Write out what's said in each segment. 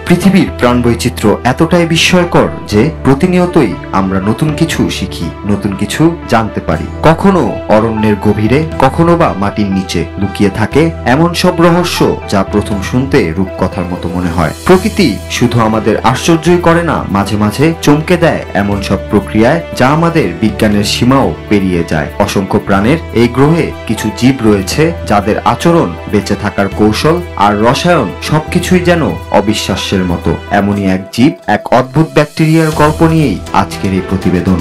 পৃথিবীর প্রাণবৈচিত্র্য এতটাই বিস্ময়কর যে প্রতিনিয়তই আমরা নতুন কিছু শিখি, নতুন কিছু জানতে পারি। কখনো অরণ্যের গভীরে, কখনো বা মাটির নিচে লুকিয়ে থাকে এমন সব রহস্য যা প্রথম শুনতে রূপকথার মতো মনে হয়। প্রকৃতি শুধু আমাদের আশ্চর্যই করে না, মাঝে মাঝে চমকে দেয় এমন সব প্রক্রিয়ায় যা আমাদের বিজ্ঞানের সীমাও পেরিয়ে যায়। অসংখ্য প্রাণের এই গ্রহে কিছু জীব রয়েছে যাদের আচরণ, বেঁচে থাকার কৌশল আর রসায়ন সবকিছুই যেন অবিশ্বাস্যের মতো। এমনই এক জীব, এক অদ্ভুত ব্যাকটেরিয়ার গল্প নিয়েই আজকের এই প্রতিবেদন।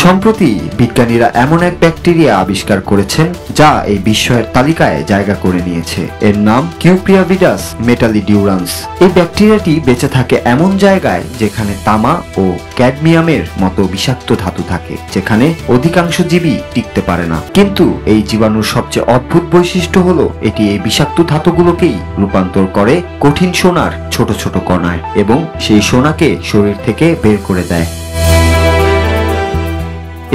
সম্প্রতি বিজ্ঞানীরা এমন এক ব্যাকটেরিয়া আবিষ্কার করেছেন যা এই বিস্ময়ের তালিকায় জায়গা করে নিয়েছে। এর নাম কিউপ্রিয়াভিডাস মেটালিডিউরান্স। এই ব্যাকটেরিয়াটি বেঁচে থাকে এমন জায়গায় যেখানে তামা ও ক্যাডমিয়ামের মতো বিষাক্ত ধাতু থাকে, যেখানে অধিকাংশ জীবই টিকতে পারে না। কিন্তু এই জীবাণুর সবচেয়ে অদ্ভুত বৈশিষ্ট্য হলো এটি এই বিষাক্ত ধাতুগুলোকেই রূপান্তর করে কঠিন সোনার ছোট ছোট কণায় এবং সেই সোনাকে শরীর থেকে বের করে দেয়।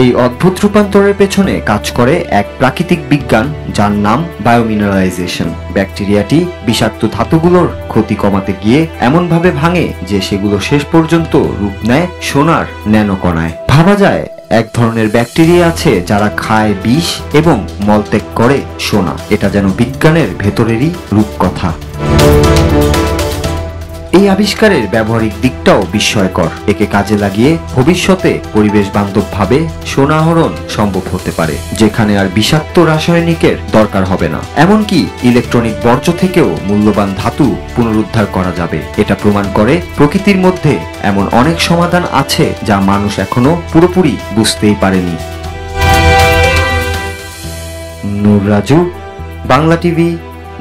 এই অদ্ভুত রূপান্তরের পেছনে কাজ করে এক প্রাকৃতিক বিজ্ঞান যার নাম বায়োমিনারালাইজেশন। ব্যাকটেরিয়াটি বিষাক্ত ধাতুগুলোর ক্ষতি কমাতে গিয়ে এমনভাবে ভাঙে যে সেগুলো শেষ পর্যন্ত রূপ নেয় সোনার ন্যানোকণায়। ভাবা যায় এক ধরনের ব্যাকটেরিয়া আছে যারা খায় বিষ এবং মলত্যাগ করে সোনা। এটা যেন বিজ্ঞানের ভেতরেরই রূপকথা। এই আবিষ্কারের ব্যবহারিক দিকটাও বিস্ময়কর। একে কাজে লাগিয়ে ভবিষ্যতে পরিবেশ বান্ধবভাবে সোনা আহরণ সম্ভব হতে পারে, যেখানে আর বিষাক্ত রাসায়নিকের দরকার হবে না। এমনকি ইলেকট্রনিক বর্জ্য থেকেও মূল্যবান ধাতু পুনরুদ্ধার করা যাবে। এটা প্রমাণ করে প্রকৃতির মধ্যে এমন অনেক সমাধান আছে যা মানুষ এখনো পুরোপুরি বুঝতেই পারেনি। Noor Raju, Bangla TV,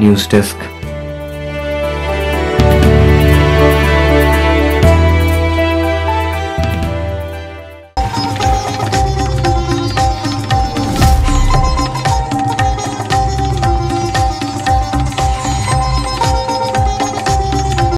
news desk.